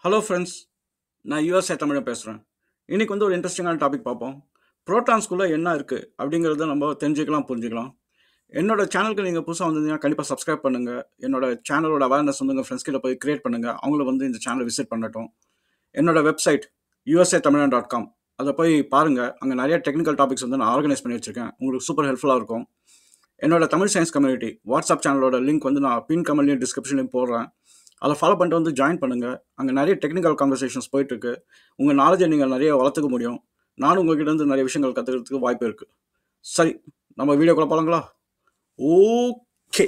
Hello friends, நான் USA தமிழன் பேசுகிறேன். இன்றைக்கி ஒரு இன்ட்ரெஸ்டிங்கான டாபிக் பார்ப்போம். புரோட்டான்ஸ்குள்ளே என்ன இருக்குது அப்படிங்கிறத நம்ம தெரிஞ்சுக்கலாம், புரிஞ்சுக்கலாம். என்னோட சேனலுக்கு நீங்கள் புதுசாக வந்திருந்தீங்கன்னா கண்டிப்பாக சப்ஸ்கிரைப் பண்ணுங்கள். என்னோட சேனலோட அவேர்னஸ் உங்கள் ஃப்ரெண்ட்ஸ் கிட்ட போய் கிரியேட் பண்ணுங்கள். அவங்கள இந்த சேனலை விசிட் பண்ணட்டும். என்னோட வெப்சைட் usatamilian.com, அதை போய் பாருங்கள். அங்கே நிறைய டெக்னிக்கல் டாபிக்ஸ் நான் ஆர்கனைஸ் பண்ணி வச்சுருக்கேன். உங்களுக்கு சூப்பர் ஹெல்ப்ஃபுல்லாக இருக்கும். என்னோட தமிழ் சயின்ஸ் கம்யூனிட்டி வாட்ஸ்அப் சேனலோட லிங்க் நான் பின் கமெண்ட்லையும் டிஸ்கிரிப்ஷன்லையும் போடுறேன். அதை ஃபாலோ பண்ணிட்டு ஜாயின் பண்ணுங்கள். அங்கே நிறைய டெக்னிக்கல் கான்வர்சேஷன்ஸ் போயிட்டுருக்கு. உங்கள் நாலேஜை நீங்கள் நிறைய வளர்த்துக்க முடியும். நானும் உங்கள்கிட்ட நிறைய விஷயங்கள் கற்றுக்கிறதுக்கு வாய்ப்பு இருக்குது. சரி, நம்ம வீடியோக்குள்ளே போகலாங்களா? ஓகே.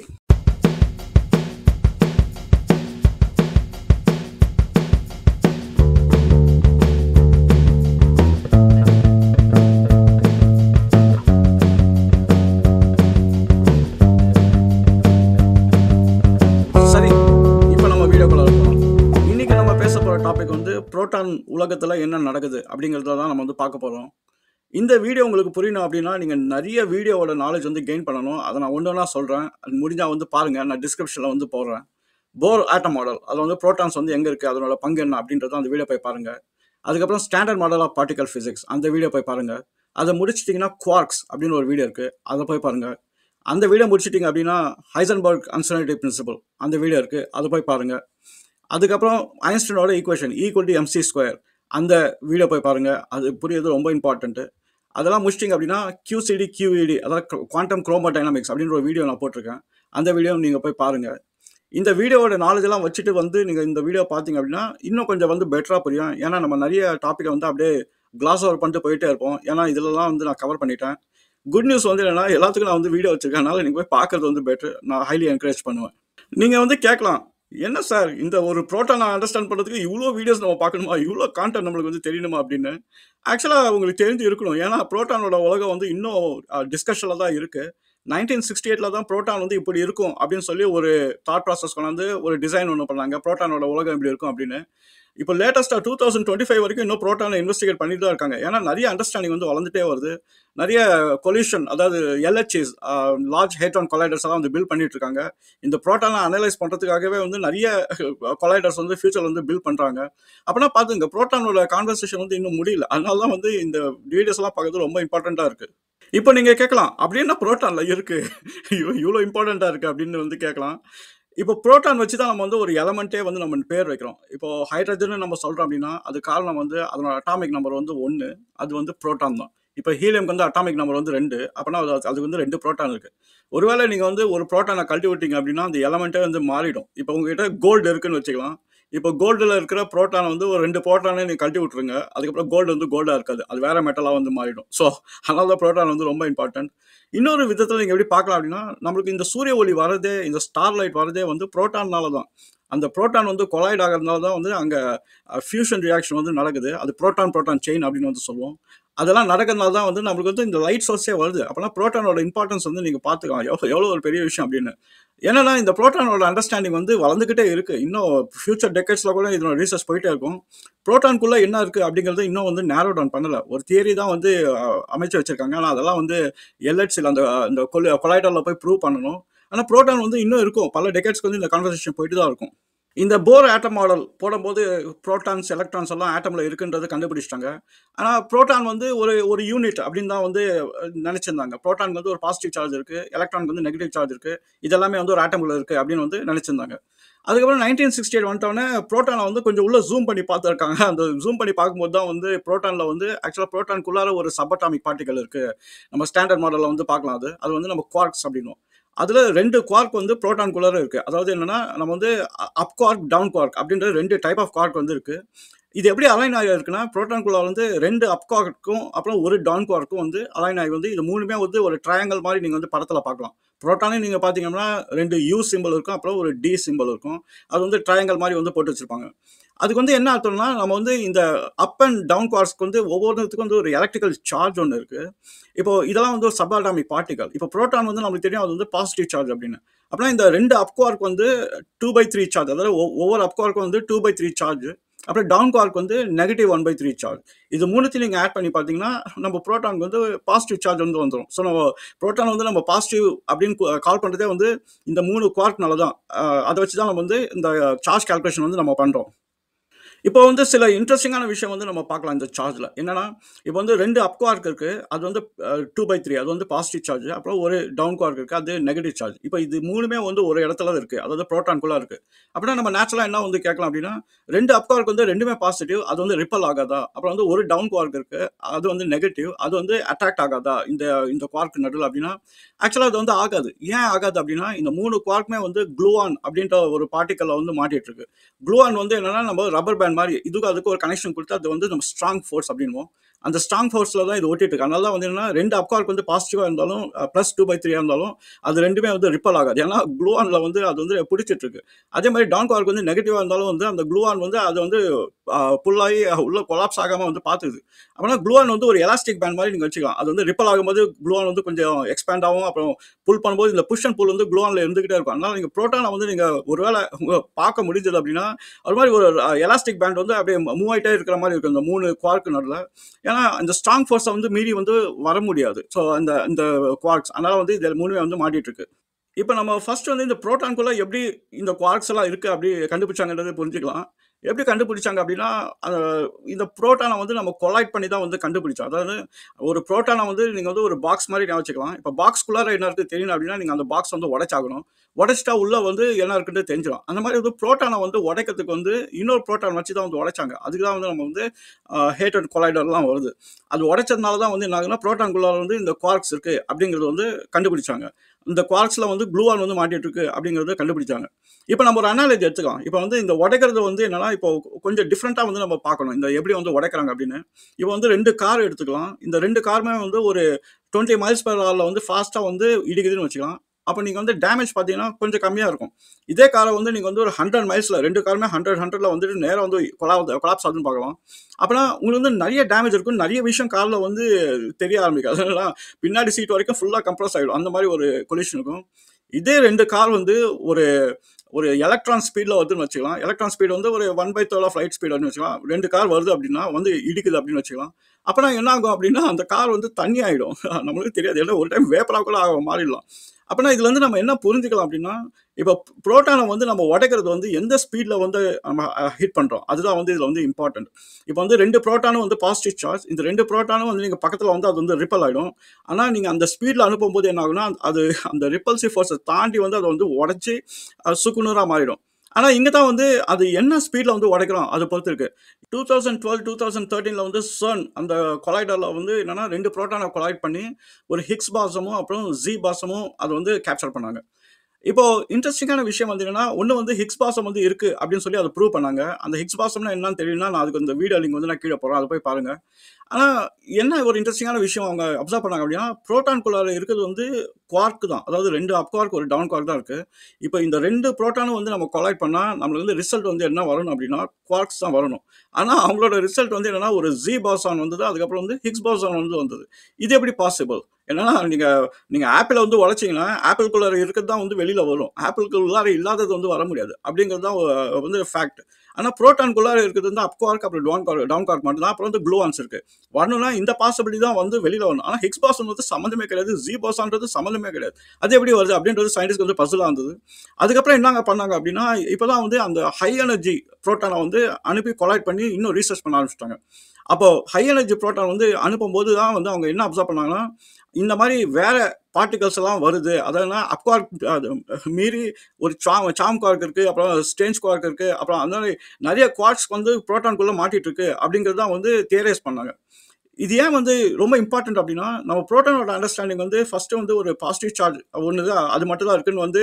டாபிக் புரோட்டான் உலகத்தில் என்ன நடக்குது அப்படிங்கிறத தான் நம்ம பார்க்க போகிறோம். இந்த வீடியோ உங்களுக்கு புரியணும் அப்படின்னா நீங்கள் நிறைய வீடியோவோட நாலேஜ் கெயின் பண்ணணும். அதை நான் ஒன்றா சொல்கிறேன். அது முடிஞ்சால் பாருங்கள். நான் டிஸ்கிரிப்ஷனில் போடுறேன். போர் ஆட்டம் மாடல், அதில் புரோட்டான்ஸ் எங்கே இருக்குது, அதனோட பங்கு என்ன அப்படின்றத அந்த வீடியோ போய் பாருங்கள். அதுக்கப்புறம் standard model of particle physics, அந்த வீடியோ போய் பாருங்கள். அதை முடிச்சிட்டிங்கன்னா குவார்க்ஸ் அப்படின்னு ஒரு வீடியோ இருக்குது, அதை போய் பாருங்கள். அந்த வீடியோ முடிச்சிட்டிங்க அப்படின்னா ஹைசன்பர்க் அன்சர்டனிட்டி பிரின்சிபல், அந்த வீடியோ இருக்குது, அதை போய் பாருங்கள். அதுக்கப்புறம் ஐன்ஸ்டீனோட ஈக்குவேஷன் E=mc², அந்த வீடியோ போய் பாருங்கள். அது புரியுது, ரொம்ப இம்பார்ட்டன்ட்டு. அதெல்லாம் முடிச்சிட்டிங்க அப்படின்னா QCD QED, அதாவது குவாண்டம் குரோமோடைனமிக்ஸ் அப்படின்ற ஒரு வீடியோ நான் போட்டிருக்கேன். அந்த வீடியோ நீங்கள் போய் பாருங்கள். இந்த வீடியோவோட நாலேஜெல்லாம் வச்சுட்டு நீங்கள் இந்த வீடியோ பார்த்தீங்க அப்படின்னா இன்னும் கொஞ்சம் பெட்டராக புரியும். ஏன்னா நம்ம நிறைய டாப்பிக்கை அப்படியே கிளாஸ் ஓவர் பண்ணிட்டு போயிட்டே இருப்போம். ஏன்னா இதிலலாம் நான் கவர் பண்ணிட்டேன். குட் நியூஸ் என்னன்னா, எல்லாத்துக்கும் நான் வீடியோ வச்சுருக்கேன். அதனால் நீங்கள் போய் பார்க்குறது பெட்டர். நான் ஹைலி என்கரேஜ் பண்ணுவேன். நீங்கள் கேட்கலாம், என்ன சார் இந்த ஒரு புரோட்டானை அண்டர்ஸ்டாண்ட் பண்ணுறதுக்கு இவ்வளோ வீடியோஸ் நம்ம பார்க்கணுமா, இவ்வளோ கான்டென்ட் நம்மளுக்கு தெரியணுமா அப்படின்னு. ஆக்சுவலாக உங்களுக்கு தெரிஞ்சு இருக்கணும். ஏன்னா புரோட்டானோட உலகம் இன்னும் டிஸ்கஷனில் தான் இருக்குது. 1968 தான் புரோட்டான் இப்படி இருக்கும் அப்படின்னு சொல்லி ஒரு தாட் ப்ராசஸ் கொண்டாந்து ஒரு டிசைன் ஒன்று பண்ணாங்க. புரோட்டானோட உலகம் இப்படி இருக்கும் அப்படின்னு. இப்போ லேட்டஸ்ட்டாக 2025 வரைக்கும் இன்னும் புரோட்டானை இன்வெஸ்டிகேட் பண்ணிட்டு தான் இருக்காங்க. ஏன்னா நிறைய அண்டர்ஸ்டாண்டிங் வளர்ந்துட்டே வருது. நிறைய கொலிஷன், அதாவது LHCs, லார்ஜ் ஹேட்ரான் கொலைடர்ஸ் எல்லாம் பில்ட் பண்ணிட்டு இருக்காங்க. இந்த புரோட்டானை அனலைஸ் பண்ணுறதுக்காகவே நிறைய கொலைடர்ஸ் ஃபியூச்சர் பில்ட் பண்ணுறாங்க. அப்படின்னா பார்த்துங்க, புரோட்டானோட கான்வர்சேஷன் இன்னும் முடியல. அதனால தான் இந்த வீடியோஸ் எல்லாம் பார்க்கறது ரொம்ப இம்பார்ட்டண்ட்டாக இருக்குது. இப்போ நீங்கள் கேட்கலாம், அப்படின்னா புரோட்டானில் இருக்குது இவ்வளோ இம்பார்ட்டண்ட்டாக இருக்குது அப்படின்னு கேட்கலாம். இப்போ புரோட்டான் வச்சு தான் நம்ம ஒரு எலமெண்ட்டே நம்ம பேர் வைக்கிறோம். இப்போ ஹைட்ரஜன் நம்ம சொல்கிறோம் அப்படின்னா அது காரணம் அதனோட அட்டாமிக் நம்பர் 1, அது புரோட்டான் தான். இப்போ ஹீலியம்க்கு அட்டாமிக் நம்பர் 2, அப்படின்னா அது 2 புரோட்டான் இருக்குது. ஒருவேளை நீங்கள் ஒரு புரோட்டானை கழட்டி விட்டீங்க அப்படின்னா அந்த எலமெண்ட்டே மாறிடும். இப்போ உங்ககிட்ட கோல்டு இருக்குன்னு வச்சுக்கலாம். இப்போ கோல்டில் இருக்கிற புரோட்டானை ஒரு 2 புரோட்டானே நீங்கள் கழட்டி விட்டுருங்க. அதுக்கப்புறம் கோல்டு கோல்டாக இருக்காது, அது வேறு மெட்டலாக மாறிடும். ஸோ அதனால தான் புரோட்டான் ரொம்ப இம்பார்ட்டன்ட். இன்னொரு விதத்தில் நீங்கள் எப்படி பார்க்கலாம் அப்படின்னா, நம்மளுக்கு இந்த சூரிய ஒளி வரதே, இந்த ஸ்டார் லைட் வரதே புரோட்டான்னால தான். அந்த புரோட்டான் கொலாய்ட் ஆகிறதுனால தான் அங்கே ஃபியூஷன் ரியாக்ஷன் நடக்குது. அது புரோட்டான் செயின் அப்படின்னு சொல்லுவோம். அதெல்லாம் நடக்கிறதுனால தான் நம்மளுக்கு இந்த லைட் சோர்ஸே வருது. அப்போனா புரோட்டானோட இம்பார்ட்டன்ஸ் நீங்கள் பார்த்துக்கலாம், எவ்வளோ ஒரு பெரிய விஷயம் அப்படின்னு. ஏன்னா இந்த புரோட்டானோட அண்டர்ஸ்டாண்டிங் வளர்ந்துக்கிட்டே இருக்குது. இன்னும் ஃபியூச்சர் டெக்கேட்ஸில் கூட இதனோட ரிசர்ச் போயிட்டே இருக்கும். புரோட்டானுக்குள்ளே என்ன இருக்குது அப்படிங்கிறது இன்னும் நேரோ டவுன் பண்ணலை. ஒரு தியரி தான் அமைச்சு வச்சுருக்காங்க. ஆனால் அதெல்லாம் LHCல அந்த கொலைடரில் போய் ப்ரூவ் பண்ணணும். ஆனால் புரோட்டான் இன்னும் இருக்கும். பல டெக்கேட்ஸ்க்கு இந்த கான்வர்சேஷன் போயிட்டு தான் இருக்கும். இந்த போர் ஆட்டம் மாடல் போடும்போது புரோட்டான்ஸ் எலக்ட்ரான்ஸ் எல்லாம் ஆட்டமில் இருக்குன்றது கண்டுபிடிச்சிட்டாங்க. ஆனால் புரோட்டான் ஒரு யூனிட் அப்படின்னு தான் நினச்சிருந்தாங்க. புரோட்டான் ஒரு பாசிட்டிவ் சார்ஜ் இருக்குது, எலக்ட்ரானுக்கு நெகட்டிவ் சார்ஜ் இருக்குது, இதெல்லாமே ஒரு ஆட்டமில் இருக்குது அப்படின்னு நினச்சிருந்தாங்க. அதுக்கப்புறம் 1968 வந்துட்டோன்னே புரோட்டானை கொஞ்சம் உள்ள ஜூம் பண்ணி பார்த்துருக்காங்க. அந்த ஜூம் பண்ணி பார்க்கும்போது தான் புரோட்டானில் ஆக்சுவலாக புரோட்டானுக்குள்ளார ஒரு சபட்டாமிக் பார்ட்டிகல் இருக்குது. நம்ம ஸ்டாண்டர்ட் மாடலில் பார்க்கலாம். அது நம்ம குவார்க்ஸ் அப்படின்னும். அதில் 2 குவார்க் புரோட்டானுக்குள்ளார இருக்குது. அதாவது என்னென்னா, நம்ம அப் குவார்க், டவுன் குவார்க் அப்படின்ற 2 டைப் ஆஃப் குவார்க் இருக்குது. இது எப்படி அலைன் ஆகி இருக்குன்னா, புரோட்டானுக்குள்ள 2 அப் குவார்க்கும் அப்புறம் ஒரு டவுன் குவார்க்கும் அலைன் ஆகி இது மூணுமே ஒரு ட்ரையாங்கல் மாதிரி நீங்கள் படத்தில் பார்க்கலாம். புரோட்டானே நீங்கள் பார்த்தீங்கன்னா 2 U சிம்பிள் இருக்கும், அப்புறம் ஒரு D சிம்பிள் இருக்கும். அது ட்ரையாங்கல் மாதிரி போட்டு வச்சுருப்பாங்க. அதுக்கு என்ன அர்த்தம்னா, நம்ம இந்த அப் அண்ட் டவுன் குவார்க்ஸ்க்கு ஒவ்வொருத்துக்கும் ஒரு எலக்ட்ரிக்கல் சார்ஜ் ஒன்று இருக்குது. இப்போ இதெல்லாம் ஒரு சபாட்டாமிக் பார்ட்டிகல். இப்போ புரோட்டான் நம்மளுக்கு தெரியும், அது பாசிட்டிவ் சார்ஜ் அப்படின்னு. அப்படின்னா இந்த 2 அப் குவார்க் 2/3 சார்ஜ், அதாவது ஒவ்வொரு அப் குவார்க்கும் 2/3 சார்ஜ், அப்புறம் டவுன் குவார்க் நெகட்டிவ் 1/3 சார்ஜ். இது மூணுத்தையும் நீங்கள் ஆட் பண்ணி பார்த்தீங்கன்னா நம்ம புரோட்டானுக்கு பாசிட்டிவ் சார்ஜ் வந்துடும். ஸோ நம்ம புரோட்டான் நம்ம பாசிட்டிவ் அப்படின்னு கால் பண்ணுறதே இந்த 3 குவார்க்னால தான். அதை வச்சு தான் நம்ம இந்த சார்ஜ் கால்குலேஷன் நம்ம பண்ணுறோம். இப்போ வந்து சில இன்ட்ரஸ்டிங்கான விஷயம் வந்து நம்ம பார்க்கலாம் இந்த சார்ஜ்ல. என்னன்னா, இப்போ வந்து 2 அப் குவார்க் இருக்கு. அது வந்து 2/3 அது வந்து பாசிட்டிவ் சார்ஜ். அப்புறம் ஒரு டவுன் குவார்க் இருக்கு. அது நெகட்டிவ் சார்ஜ். இப்போ இது 3மே வந்து ஒரு இடத்துல தான் இருக்கு. அதாவது புரோட்டான்குள்ள இருக்கு. அப்படின்னா நம்ம நேச்சுரலா என்ன வந்து கேட்கலாம் அப்படின்னா, 2 அப் குவார்க் வந்து 2மே பாசிட்டிவ். அது வந்து ரிப்பல் ஆகாதா? அப்புறம் வந்து ஒரு டவுன் குவார்க் இருக்கு. அது வந்து நெகட்டிவ். அது வந்து அட்ராக்ட் ஆகாதா? இந்த இந்த குவார்க் நடுவுல அப்படின்னா, ஆக்சுவலா அது வந்து ஆகாது. ஏன் ஆகாது அப்படின்னா, இந்த 3 குவார்க்குமே வந்து குளூஆன் அப்படின்ற ஒரு பார்ட்டிகிள்ல வந்து மாட்டிட்டு இருக்கு. குளூஆன் வந்து என்னன்னா, நம்ம ரப்பர் பேண்ட் மாரி இதுக்கும் அதுக்கும் ஒரு கனெக்ஷன் குடுத்து அது வந்து நம்ம ஸ்ட்ராங் ஃபோர்ஸ் அப்படின்னுவோம். அந்த ஸ்ட்ராங் ஃபோர்ஸ்ல தான் இது ஒட்டிட்டு இருக்கு. அதனால தான் வந்து என்னன்னா 2 அப்கார்க் வந்து பாசிட்டிவா இருந்தாலும் +2/3 இருந்தாலும் அது 2மே வந்து ரிப்பல் ஆகாது. ஏன்னா குளூஆன்ல வந்து அது வந்து பிடிச்சிட்டு இருக்கு. அதே மாரி டவுன் குவார்க் வந்து நெகட்டிவா இருந்தாலும் வந்து அந்த குளூஆன் வந்து அது வந்து புல் ஆகி உள்ள கொலாப்ஸ் ஆகாம வந்து பாத்துக்குது. அப்பனா குளூஆன் வந்து ஒரு எலாஸ்டிக் பேண்ட் மாரி நீங்க வச்சுக்கலாம். அது வந்து ரிப்பல் ஆகும்போது குளூஆன் வந்து கொஞ்சம் எக்ஸ்பேண்ட் ஆகும். அப்புறம் புல் பண்ணும்போது இந்த புஷ் அண்ட் புல் வந்து குளூஆன்ல இருந்துகிட்டே இருக்கும். அதனால நீங்க புரோட்டான வந்து நீங்க ஒருவேள பார்க்க முடிஞ்சது அப்படின்னா, ஒரு மாரி ஒரு எலாஸ்டிக் பேண்ட் வந்து அப்படியே மூவ் ஆயிட்டே இருக்கிற மாரி இருக்கும். இந்த 3 குவார்க் நடுவுல. ஏன்னா, இந்த ஸ்ட்ராங் ஃபோர்ஸ வந்து மீறி வந்து வர முடியாது. ஸோ அந்த இந்த குவார்க்ஸ். அதனால வந்து இது 3மே வந்து மாட்டிட்டு இருக்கு. இப்ப நம்ம ஃபர்ஸ்ட் வந்து இந்த புரோட்டான்குள்ள எப்படி இந்த குவார்க்ஸ் எல்லாம் இருக்கு அப்படி கண்டுபிடிச்சாங்கன்றத புரிஞ்சுக்கலாம். எப்படி கண்டுபிடிச்சாங்க அப்படின்னா, அ இந்த புரோட்டான வந்து நம்ம கொலைட் பண்ணி தான் வந்து கண்டுபிடிச்சோம். அதாவது ஒரு புரோட்டான வந்து நீங்க வந்து ஒரு பாக்ஸ் மாரி ஞாபகம் வச்சுக்கலாம். இப்ப பாக்ஸ்குள்ளார என்ன இருக்கு தெரியணும் அப்படின்னா, நீங்க அந்த பாக்ஸ் வந்து உடைச்சாகணும். உடைச்சிட்டா உள்ள வந்து என்ன இருக்குன்னு தெரிஞ்சிரும். அந்த மாரி வந்து புரோட்டான வந்து உடைக்கிறதுக்கு வந்து இன்னொரு புரோட்டான் வச்சு தான் வந்து உடைச்சாங்க. அதுக்கு தான் வந்து நம்ம வந்து ஹேட்டட் கொலைடர்லாம் வருது. அது உடைச்சதுனால தான் வந்து என்ன ஆகுதுன்னா, புரோட்டான்குள்ளார வந்து இந்த குவார்க்ஸ் இருக்கு அப்படிங்கிறது வந்து கண்டுபிடிச்சாங்க. இந்த குவார்க்ஸ்ல வந்து குளூஆன் வந்து மாட்டிட்டு இருக்கு அப்படிங்கிறத கண்டுபிடிச்சாங்க. இப்ப நம்ம ஒரு அனாலஜி எடுத்துக்கலாம். இப்ப வந்து இந்த உடைக்கிறது வந்து என்னன்னா, இப்போ கொஞ்சம் டிஃபரெண்ட்டா வந்து நம்ம பார்க்கணும். இந்த எப்படி வந்து உடைக்கிறாங்க அப்படின்னு. இப்ப வந்து 2 கார் எடுத்துக்கலாம். இந்த 2 காருமே வந்து ஒரு 20 மைல்ஸ் பெர் ஹவர்ல வந்து ஃபாஸ்ட்டா வந்து இடிக்குதுன்னு வச்சுக்கலாம். அப்ப நீங்க வந்து டேமேஜ் பார்த்தீங்கன்னா, கொஞ்சம் கம்மியா இருக்கும். இதே கார வந்து நீங்க வந்து ஒரு 100 மைல்ஸ்ல 2 காருமே 100ல வந்துட்டு நேரா வந்து கொலாப்ஸ் ஆகுதுன்னு பார்க்கலாம். அப்பன்னா உங்களுக்கு வந்து நெறைய டேமேஜ் இருக்கும். நெறைய விஷயம் கார்ல வந்து தெரிய ஆரம்பிக்கும். அதெல்லாம் பின்னாடி சீட் வரைக்கும் ஃபுல்லா கம்ப்ரஸ் ஆயிடும். அந்த மாரி ஒரு கொலிஷன் இருக்கும். இதே 2 கார் வந்து ஒரு ஒரு எலக்ட்ரான் ஸ்பீட்ல வருதுன்னு வச்சுக்கலாம். எலக்ட்ரான் ஸ்பீட் வந்து ஒரு 1/3 ஆஃப் லைட் ஸ்பீடுன்னு வச்சுக்கலாம். 2 கார் வருது அப்படின்னா, வந்து இடிக்குது அப்படின்னு வச்சுக்கலாம். அப்பன்னா என்ன ஆகும் அப்படின்னா, அந்த கார் வந்து தண்ணி ஆயிடும். நம்மளுக்கு தெரியாது. ஏன்னா ஒரு டைம் வேப்பரா கூட மாறிடலாம். அப்பன்னா இதுல இருந்து நம்ம என்ன புரிஞ்சுக்கலாம் அப்படின்னா, இப்ப புரோட்டான வந்து நம்ம உடைக்கிறது வந்து எந்த ஸ்பீட்ல வந்து நம்ம ஹிட் பண்றோம். அதுதான் வந்து இதுல வந்து இம்பார்ட்டன்ட். இப்ப வந்து 2 புரோட்டானும் வந்து பாசிட்டிவ் சார்ஜ். இந்த 2 புரோட்டானும் வந்து நீங்க பக்கத்துல வந்து அது வந்து ரிப்பல் ஆயிடும். ஆனா நீங்க அந்த ஸ்பீட்ல அனுப்பும்போது என்ன ஆகும்னா, அது அந்த ரிப்பல்சிவ் ஃபோர்ஸ தாண்டி வந்து அத வந்து உடைச்சு சுக்குநூறா மாறிடும். ஆனா இங்க தான் வந்து அது என்ன ஸ்பீட்ல வந்து உடைக்கிறோம் அத பொறுத்து இருக்கு. 2012, 2013ல வந்து CERN அந்த கொலைடர்ல வந்து என்னன்னா 2 புரோட்டான கொலைட் பண்ணி ஒரு ஹிக்ஸ் பாசமும் அப்புறம் ஜி பாசமும் அத வந்து கேப்சர் பண்ணாங்க. இப்போ இன்ட்ரஸ்டிங்கான விஷயம் வந்து என்னன்னா, ஒண்ணு வந்து ஹிக்ஸ் பாசம் வந்து இருக்கு அப்படின்னு சொல்லி அத ப்ரூவ் பண்ணாங்க. அந்த ஹிக்ஸ் பாசம்னா என்னன்னு தெரியணும்னா, நான் அதுக்கு இந்த வீடியோ லிங்க் வந்து நான் கீழ போடுறேன். அத போய் பாருங்க. ஆனா, என்ன ஒரு இன்ட்ரஸ்டிங்கான விஷயம் அவங்க அப்சர்வ் பண்ணாங்க அப்படின்னா, புரோட்டான்குள்ளார இருக்கிறது வந்து குவார்க் தான். அதாவது 2 அப் குவார்க், ஒரு டவுன் குவார்க் தான் இருக்கு. இப்ப இந்த 2 புரோட்டானும் வந்து நம்ம கொலைட் பண்ணா, நம்மளுக்கு வந்து ரிசல்ட் வந்து என்ன வரணும் அப்படின்னா, குவார்க்ஸ் தான் வரணும். ஆனா, அவங்களோட ரிசல்ட் வந்து என்னன்னா, ஒரு ஜி பாசான் வந்தது. அதுக்கப்புறம் வந்து ஹிக்ஸ் பாசான் வந்து வந்தது. இது எப்படி பாசிபிள்? என்னன்னா, நீங்க நீங்க ஆப்பிள வந்து உடைச்சீங்கன்னா, ஆப்பிள்குள்ளார இருக்கிறது தான் வந்து வெளியில வரும். ஆப்பிள்குள்ளார இல்லாதது வந்து வர முடியாது. அப்படிங்கிறது தான் வந்து ஃபேக்ட். ஆனா, புரோட்டான்குள்ளார இருக்கிறது வந்து அப் குவார்க், அப்புறம் டவுன் குவார்க் மட்டும் தான். அப்புறம் வந்து குளூஆன்ஸ் இருக்கு. வரணும்னா இந்த பாசிபிலிட்டி தான் வந்து வெளியில வரணும். ஆனா ஹிக்ஸ் பாசன் வந்து சம்மந்தமே கிடையாது. ஜி பாசான்றது சம்மந்தமே கிடையாது. அது எப்படி வருது அப்படின்றது சயின்டிஸ்ட்க்கு வந்து பசிலா இருந்தது. அதுக்கப்புறம் என்னங்க பண்ணாங்க அப்படின்னா, இப்பதான் வந்து அந்த ஹை எனர்ஜி புரோட்டான வந்து அனுப்பி கொலைட் பண்ணி இன்னும் ரீசர்ச் பண்ண ஆரம்பிச்சுட்டாங்க. அப்போ ஹை எனர்ஜி புரோட்டான் வந்து அனுப்பும்போது தான் வந்து அவங்க என்ன அப்சர்வ் பண்ணாங்கன்னா, இந்த மாரி வேற பார்ட்டிகல்ஸ் எல்லாம் வருது. அதனா அப்குவார்க் அது மீறி ஒரு சார்ம் குவார்க் இருக்கு. அப்புறம் ஸ்ட்ரேஞ்ச் குவார்க் இருக்கு. அப்புறம் அந்த மாரி நெறைய குவார்க்ஸ் வந்து புரோட்டான்குள்ள மாட்டிட்டு இருக்கு அப்படிங்கிறது தான் வந்து தியரைஸ் பண்ணாங்க. இது ஏன் வந்து ரொம்ப இம்பார்ட்டன்ட் அப்படின்னா, நம்ம புரோட்டானோட அண்டர்ஸ்டாண்டிங் வந்து ஃபர்ஸ்ட் வந்து ஒரு பாசிட்டிவ் சார்ஜ் ஒண்ணு தான் அது மட்டும் தான் இருக்குன்னு வந்து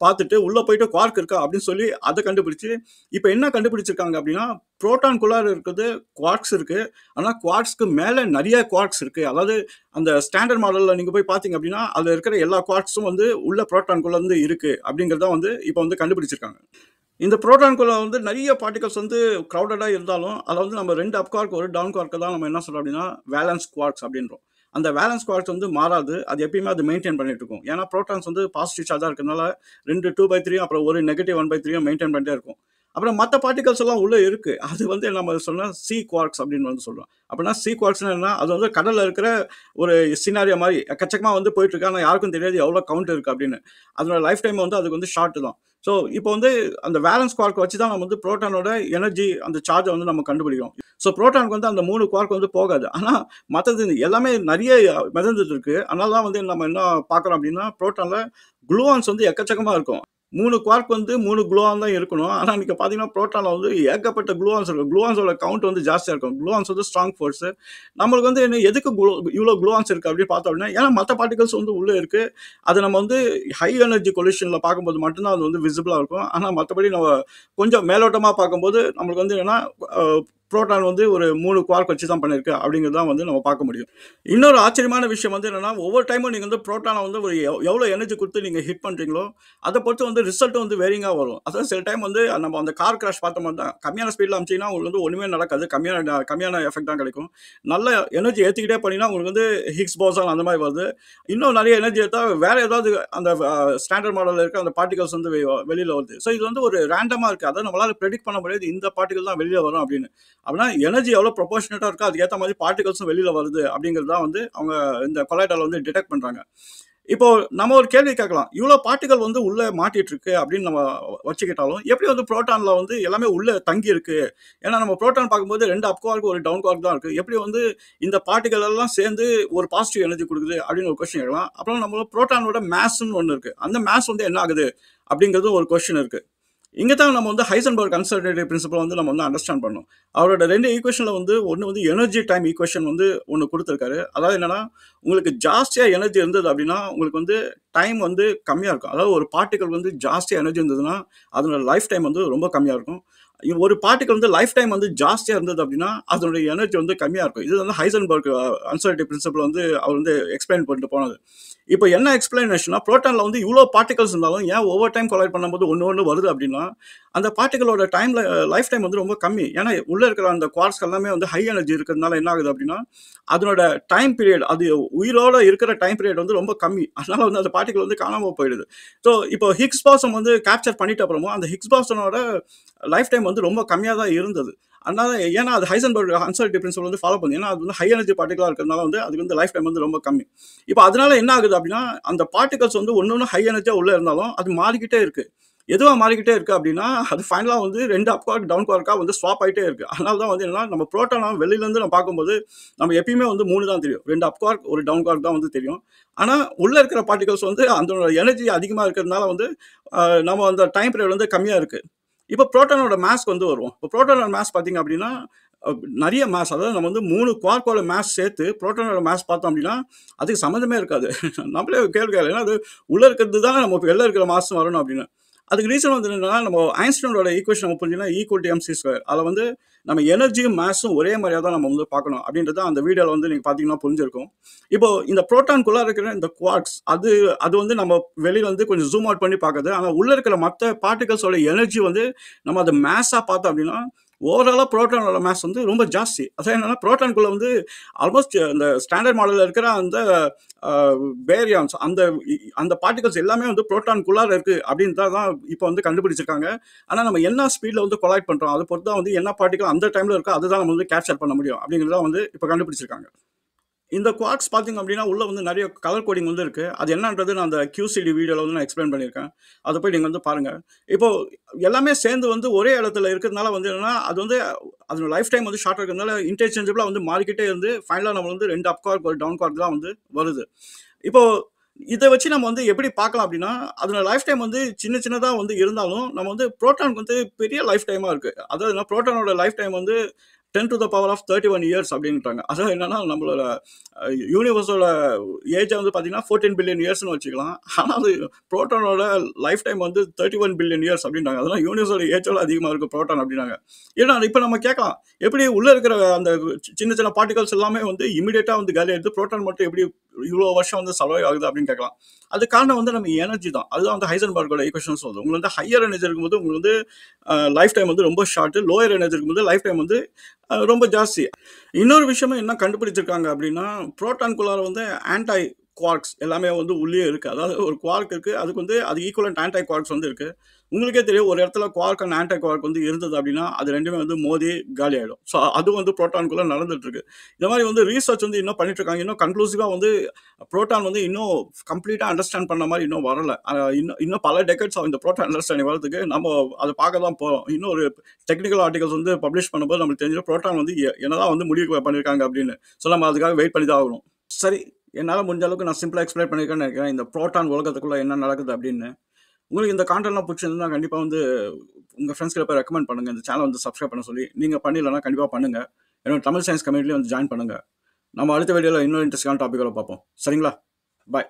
பார்த்துட்டு, உள்ள போயிட்டு குவார்க் இருக்கா அப்படின்னு சொல்லி அத கண்டுபிடிச்சு, இப்ப என்ன கண்டுபிடிச்சிருக்காங்க அப்படின்னா, புரோட்டான்குள்ளார இருக்கிறது குவார்க்ஸ் இருக்கு. ஆனா குவார்க்ஸ்க்கு மேல நெறைய குவார்க்ஸ் இருக்கு. அதாவது அந்த ஸ்டாண்டர்ட் மாடல்ல நீங்க போய் பார்த்தீங்க அப்படின்னா, அதுல இருக்கிற எல்லா குவார்க்ஸும் வந்து உள்ள புரோட்டான்குள்ள இருந்து இருக்கு அப்படிங்கிறத வந்து இப்ப வந்து கண்டுபிடிச்சிருக்காங்க. இந்த புரோட்டான்குள்ள வந்து நெறைய பார்ட்டிகல்ஸ் வந்து கிரவுடடா இருந்தாலும், அதுல வந்து நம்ம 2 அப் குவார்க், 1 டவுன் குவார்க்க தான் நம்ம என்ன சொல்றோம் அப்படின்னா, வேலன்ஸ் குவார்க்ஸ் அப்படின்றோம். அந்த வேலன்ஸ் குவார்க்ஸ் வந்து மாறாது. அது எப்பயுமே அது மெயின்டெயின் பண்ணிட்டு இருக்கும். ஏன்னா, புரோட்டான்ஸ் வந்து பாசிட்டிவ் சார்ஜா இருக்கிறதுனால 2 2/3 அப்புறம் ஒரு நெகட்டிவ் 1/3 மெயின்டெயின் பண்ணிட்டே இருக்கும். அப்புறம் மற்ற பார்ட்டிகல்ஸ் எல்லாம் உள்ளே இருக்கு. அது வந்து நம்ம சொன்னா சி குவார்க்ஸ் அப்படின்னு வந்து சொல்றோம். அப்படின்னா சி குவார்க்ஸ்னா என்ன? அது வந்து கடல்ல இருக்கிற ஒரு சினாரியோ மாதிரி எக்கச்சக்கமா வந்து போயிட்டு இருக்கு. ஆனால் யாருக்கும் தெரியாது எவ்வளோ கவுண்ட் இருக்கு அப்படின்னு. அதோட லைஃப் டைம் வந்து அதுக்கு வந்து ஷார்ட் தான். ஸோ இப்போ வந்து அந்த வேலன்ஸ் குவார்க் வச்சு தான் நம்ம வந்து புரோட்டானோட எனர்ஜி அந்த சார்ஜை வந்து நம்ம கண்டுபிடிக்கிறோம். ஸோ புரோட்டானுக்கு வந்து அந்த 3 குவார்க் வந்து போகாது. ஆனால் மற்றது எல்லாமே நிறைய மிதந்துட்டு இருக்கு. அதனால தான் வந்து நம்ம என்ன பார்க்குறோம் அப்படின்னா, புரோட்டான்ல குளூவான்ஸ் வந்து எக்கச்சக்கமா இருக்கும். 3 குவார்க் வந்து 3 குளூவான் தான் இருக்கணும். ஆனா நீங்க பார்த்தீங்கன்னா, புரோட்டான்ல வந்து ஏகப்பட்ட குளூவான்ஸ் இருக்கும். குளூவான்ஸோட கவுண்ட் வந்து ஜாஸ்தியா இருக்கும். குளூவான்ஸ் வந்து ஸ்ட்ராங் ஃபோர்ஸ். நம்மளுக்கு வந்து என்ன எதுக்கு இவ்ளோ குளூவான்ஸ் இருக்கு அப்படின்னு பார்த்தோம் அப்படின்னா, ஏன்னா மத்த பார்ட்டிகல்ஸ் வந்து உள்ள இருக்கு. அத நம்ம வந்து ஹை எனர்ஜி கொலிஷன்ல பார்க்கும்போது மட்டும் தான் அது வந்து விசிபிளா இருக்கும். ஆனா மத்தபடி நம்ம கொஞ்சம் மேலோட்டமா பார்க்கும்போது, நம்மளுக்கு வந்து என்னன்னா, அ புரோட்டான் வந்து ஒரு 3 குவார்க் வச்சு தான் பண்ணியிருக்கு அப்படிங்கிறது தான் வந்து நம்ம பார்க்க முடியும். இன்னொரு ஆச்சரியமான விஷயம் வந்து என்னன்னா, ஒவ்வொரு டைமும் நீங்க வந்து புரோட்டான வந்து ஒரு எவ்வளோ எனர்ஜி குடுத்து நீங்க ஹிட் பண்றீங்களோ, அத பொறுத்து வந்து ரிசல்ட் வந்து வேரிங்கா வரும். அதாவது சில டைம் வந்து நம்ம அந்த கார் கிராஷ் பார்த்த மாரி தான். கம்மியான ஸ்பீட்ல அனுப்பிச்சீங்கன்னா, உங்களுக்கு வந்து ஒண்ணுமே நடக்காது. கம்மியான எஃபெக்ட் தான் கிடைக்கும். நல்ல எனர்ஜி ஏத்திக்கிட்டே போனீங்கன்னா, உங்களுக்கு வந்து ஹிக்ஸ் போசான் அந்த மாரி வருது. இன்னும் நிறைய எனர்ஜி ஏத்தா வேற ஏதாவது அந்த ஸ்டாண்டர்ட் மாடல்ல இருக்க அந்த பார்ட்டிகல்ஸ் வந்து வெளியில வருது. ஸோ இது வந்து ஒரு ரேண்டமா இருக்கு. அதாவது நம்மளால பிரெடிக்ட் பண்ண முடியாது. இந்த பார்ட்டிகல் தான் வெளியில வரும் அப்படின்னு. அப்படின்னா எனர்ஜி எவ்வளோ ப்ரொபோர்ஷனேட்டா இருக்கோ அதுக்கேற்ற மாதிரி பார்ட்டிகல்ஸும் வெளியில வருது அப்படிங்கிறது தான் வந்து அவங்க இந்த கொலைட்டால வந்து டிடெக்ட் பண்றாங்க. இப்போ நம்ம ஒரு கேள்வி கேட்கலாம். இவ்வளோ பார்ட்டிகல் வந்து உள்ள மாட்டிட்டு இருக்கு அப்படின்னு நம்ம வச்சுக்கிட்டாலும், எப்படி வந்து புரோட்டான்ல வந்து எல்லாமே உள்ள தங்கி இருக்கு? ஏன்னா நம்ம புரோட்டான் பார்க்கும்போது 2 அப் குவார்க், ஒரு டவுன் குவார்க் தான் இருக்கு. எப்படி வந்து இந்த பார்ட்டிகல் எல்லாம் சேர்ந்து ஒரு பாசிட்டிவ் எனர்ஜி குடுக்குது அப்படின்னு ஒரு கொஸ்டின் கேட்கலாம். அப்புறம் நம்ம புரோட்டானோட மாஸ்ன்னு ஒண்ணு இருக்கு. அந்த மாஸ் வந்து என்ன ஆகுது? அப்படிங்கிறது ஒரு கொஸ்டின் இருக்கு. இங்க தான் நம்ம வந்து ஹைசன்பர்க் அன்சர்டனிட்டி பிரின்சிபல் வந்து நம்ம வந்து அண்டர்ஸ்டாண்ட் பண்ணணும். அவரோட 2 ஈக்குவேஷன்ல வந்து ஒண்ணு வந்து எனர்ஜி டைம் ஈக்குவேஷன் வந்து ஒண்ணு குடுத்திருக்காரு. அதாவது என்னன்னா, உங்களுக்கு ஜாஸ்தியா எனர்ஜி இருந்தது அப்படின்னா, உங்களுக்கு வந்து டைம் வந்து கம்மியா இருக்கும். அதாவது ஒரு பார்ட்டிகிள் வந்து ஜாஸ்தியா எனர்ஜி இருந்ததுன்னா, அதனோட லைஃப் டைம் வந்து ரொம்ப கம்மியா இருக்கும். ஒரு பார்ட்டிகிள் வந்து லைஃப் டைம் வந்து ஜாஸ்தியா இருந்தது அப்படின்னா, அதனுடைய எனர்ஜி வந்து கம்மியா இருக்கும். இது வந்து ஹைசன்பர்க் அன்சர்டனிட்டி பிரின்சிபல் வந்து அவர் வந்து எக்ஸ்பிளைன் பண்ணிட்டு போனது. இப்போ என்ன எக்ஸ்பிளனேஷன்னா, புரோட்டான்ல வந்து இவ்ளோ பார்ட்டிகல்ஸ் இருந்தாலும் ஏன் ஒவ்வொரு டைம் கொலைட் பண்ணும்போது ஒண்ணு வருது அப்படின்னா, அந்த பார்ட்டிகளோட லைஃப் டைம் வந்து ரொம்ப கம்மி. ஏன்னா உள்ள இருக்கிற அந்த குவார்க்ஸ் எல்லாமே வந்து ஹை எனர்ஜி இருக்கிறதுனால என்ன ஆகுது அப்படின்னா, அதனோட டைம் பீரியட் அது உயிரோட இருக்கிற டைம் பீரியட் வந்து ரொம்ப கம்மி. அதனால வந்து அந்த பார்ட்டிகிள் வந்து காணாம போயிடுது. ஸோ இப்போ ஹிக்ஸ் பாசம் வந்து கேப்சர் பண்ணிட்ட அப்புறமும் அந்த ஹிக்ஸ் பாசனோட லைஃப் டைம் வந்து ரொம்ப கம்மியா தான் இருந்தது. அதனால ஏன்னா அது ஹைசன்பர்க் அன்சர்டனிட்டி பிரின்சிபல் வந்து ஃபாலோ பண்ணுது. ஏன்னா அது வந்து ஹை எனர்ஜி பார்ட்டிகளா இருக்கிறதுனால வந்து அதுக்கு வந்து லைஃப் டைம் வந்து ரொம்ப கம்மி. இப்போ அதனால என்ன ஆகுது அப்படின்னா, அந்த பார்ட்டிகல்ஸ் வந்து ஒண்ணு ஹை எனர்ஜியா உள்ள இருந்தாலும் அது மாறிக்கிட்டே இருக்கு. எதுவா மாறிக்கிட்டே இருக்கு அப்படின்னா, அது ஃபைனலா வந்து 2 அப் குவார்க், டவுன் குவார்க்கா வந்து ஸ்வாப் ஆயிட்டே இருக்கு. அதனால தான் வந்து என்னன்னா, நம்ம புரோட்டான வெளியில இருந்து நம்ம பார்க்கும்போது, நம்ம எப்பயுமே வந்து 3 தான் தெரியும். 2 அப் குவார்க், ஒரு டவுன் குவார்க் தான் வந்து தெரியும். ஆனா, உள்ள இருக்கிற பார்ட்டிகல்ஸ் வந்து அதனோட எனர்ஜி அதிகமா இருக்கிறதுனால வந்து, நம்ம அந்த டைம் பீரியட் வந்து கம்மியா இருக்கு. இப்போ புரோட்டானோட மாஸ்க்கு வந்து வருவோம். இப்போ புரோட்டானோட மாஸ் பார்த்தீங்க அப்படின்னா, அ நெறைய மாஸ், அதாவது நம்ம வந்து 3 குவார்க்கோட மாஸ் சேர்த்து புரோட்டானோட மாஸ் பார்த்தோம் அப்படின்னா, அதுக்கு சம்மந்தமே இருக்காது. நம்மளே ஒரு கேள்வி கேட்கலாம். ஏன்னா அது உள்ள இருக்கிறது தான் நம்ம வெளில இருக்கிற மாஸும் வரணும் அப்படின்னு. அதுக்கு ரீசன் வந்து என்னன்னா, நம்ம ஐன்ஸ்டீனோட ஈக்குவேஷன் நம்ம புரிஞ்சுன்னா ஈக்குவல் டு எம்சி ஸ்கொயர். அதில வந்து நம்ம எனர்ஜியும், மாஸும் ஒரே மாரியா தான் நம்ம வந்து பார்க்கணும். அப்படின்றது அந்த வீடியோல வந்து நீங்க பார்த்தீங்கன்னா புரிஞ்சிருக்கும். இப்போ இந்த புரோட்டான்குள்ள இருக்கிற இந்த குவார்க்ஸ் அது அது வந்து நம்ம வெளியில வந்து கொஞ்சம் ஜூம் அவுட் பண்ணி பார்க்குது. ஆனா உள்ள இருக்கிற மத்த பார்ட்டிகல்ஸோட எனர்ஜி வந்து நம்ம அத மாஸா பார்த்தோம் அப்படின்னா, ஓவராலா புரோட்டானோட மாஸ் வந்து ரொம்ப ஜாஸ்தி. அதான் என்னன்னா, புரோட்டான்குள்ள வந்து ஆல்மோஸ்ட் அந்த ஸ்டாண்டர்ட் மாடல்ல இருக்கிற அந்த அ பேரியான்ஸ் அந்த பார்ட்டிகல்ஸ் எல்லாமே வந்து புரோட்டான்குள்ளார இருக்கு அப்படின்றத தான் இப்போ வந்து கண்டுபிடிச்சிருக்காங்க. ஆனா நம்ம என்ன ஸ்பீட்ல வந்து கொலைட் பண்றோம், அத பொறுத்து தான் வந்து என்ன பார்ட்டிகல் அந்த டைம்ல இருக்கோ, அதுதான் நம்ம வந்து கேப்சர் பண்ண முடியும் அப்படிங்கிறத வந்து இப்போ கண்டுபிடிச்சிருக்காங்க. இந்த குவார்க்ஸ் பார்த்தீங்க அப்படின்னா, உள்ள வந்து நெறைய கலர் கோடிங் வந்து இருக்கு. அது என்னன்றது நான் அந்த QCD வீடியோல வந்து நான் எக்ஸ்பிளைன் பண்ணியிருக்கேன். அத போய் நீங்க வந்து பாருங்க. இப்போ எல்லாமே சேர்ந்து வந்து ஒரே இடத்துல இருக்கிறதுனால வந்து என்னன்னா, அது வந்து அதோட லைஃப் டைம் வந்து ஷார்ட்டா இருக்கிறதுனால இன்டர்சேஞ்சபிளா வந்து மாறிக்கிட்டே இருந்து, ஃபைனலா நம்ம வந்து 2 அப் குவார்க், ஒரு டவுன் குவார்க் தான் வந்து வருது. இப்போ இத வச்சு நம்ம வந்து எப்படி பார்க்கலாம் அப்படின்னா, அதோட லைஃப் டைம் வந்து சின்னதா வந்து இருந்தாலும், நம்ம வந்து புரோட்டானுக்கு வந்து பெரிய லைஃப் டைமா இருக்கு. அதாவது புரோட்டானோட லைஃப் டைம் வந்து 10 to the power of 31 years அப்படின்றாங்க. அதாவது என்னன்னா, நம்மளோட யூனிவர்ஸோட ஏஜ் வந்து பார்த்தீங்கன்னா 14 பில்லியன் இயர்ஸ்னு வச்சுக்கலாம். ஆனா அது புரோட்டானோட லைஃப் டைம் வந்து 31 பில்லியன் இயர்ஸ் அப்படின்றாங்க. அதெல்லாம் யூனிவர்ஸோட ஏஜோட அதிகமா இருக்கு புரோட்டான் அப்படின்னாங்க. ஏன்னா இப்ப நம்ம கேட்கலாம், எப்படி உள்ள இருக்கிற அந்த சின்ன பார்ட்டிகல்ஸ் எல்லாமே வந்து இமிடியேட்டா வந்து காலியாயிடுது. புரோட்டான் மட்டும் எப்படி இவ்வளோ வருஷம் வந்து சர்வைவ் ஆகுது அப்படின்னு கேட்கலாம். அதுக்கு காரணம் வந்து நம்ம எனர்ஜி தான். அதுதான் வந்து ஹைசன்பர்க்கோட ஈக்குவேஷன் சொல்லுது. உங்களுக்கு வந்து ஹையர் எனர்ஜி இருக்கும்போது உங்களுக்கு வந்து லைஃப் டைம் வந்து ரொம்ப ஷார்ட், லோயர் எனர்ஜி இருக்கும்போது லைஃப் டைம் வந்து ரொம்ப ஜாஸ்தி. இன்னொரு விஷயமும் என்ன கண்டுபிடிச்சிருக்காங்க அப்படின்னா, புரோட்டான்குள்ளார வந்து ஆன்டை குவார்க்ஸ் எல்லாமே வந்து உள்ளேயே இருக்கு. அதாவது ஒரு குவார்க் இருக்கு. அதுக்கு வந்து அது ஈக்குவலன்ட் ஆன்டை குவார்க்ஸ் வந்து இருக்கு. உங்களுக்கே தெரியும் ஒரு இடத்துல குவார்க் அண்ட் ஆன்டி குவார்க் வந்து இருந்தது அப்படின்னா அது ரெண்டுமே வந்து மோதி காலி ஆகிடும். ஸோ அது வந்து புரோட்டானுக்குள்ளே நடந்துட்டு இருக்கு. இந்த மாதிரி வந்து ரீசர்ச் வந்து இன்னும் பண்ணிட்டு இருக்காங்க. இன்னும் கன்க்ளூசிவாக வந்து புரோட்டான் வந்து இன்னும் கம்ப்ளீட்டாக அண்டர்ஸ்டாண்ட் பண்ண மாதிரி இன்னும் வரல. இன்னும் இன்னும் பல டெக்கட்ஸ் ஆகும் இந்த புரோட்டான் அண்டர்ஸ்டாண்டிங் வரதுக்கு. நம்ம அதை பார்க்க தான் போகிறோம். இன்னும் ஒரு டெக்னிக்கல் ஆர்டிகல்ஸ் வந்து பப்ளிஷ் பண்ணும்போது நம்மளுக்கு தெரிஞ்சிடும் புரோட்டான் வந்து என்னதான் வந்து முடிவு பண்ணியிருக்காங்க அப்படின்னு. ஸோ நம்ம அதுக்காக வெயிட் பண்ணி தான் ஆகணும். சரி, என்னால் முடிஞ்ச அளவுக்கு நான் சிம்பிளாக எக்ஸ்பிளைன் பண்ணியிருக்கேன்னு நினைக்கிறேன் இந்த புரோட்டான் உலகத்துக்குள்ளே என்ன நடக்குது அப்படின்னு. உங்களுக்கு இந்த கான்டென்ட்லாம் பிடிச்சிருந்தா கண்டிப்பாக வந்து உங்கள் ஃப்ரெண்ட்ஸ்கிட்ட போய் ரெக்கமெண்ட் பண்ணுங்கள். இந்த சேனல் வந்து சப்ஸ்கிரைப் பண்ண சொல்லி. நீங்கள் பண்ணிடலன்னா கண்டிப்பாக பண்ணுங்கள். என்னோட தமிழ் சயின்ஸ் கம்யூனிட்டியில் வந்து ஜாயின் பண்ணுங்கள். நம்ம அடுத்த வீடியோவில் இன்னொரு இன்ட்ரெஸ்டிங்கான டாப்பிக்கோட பார்ப்போம். சரிங்களா? பாய்.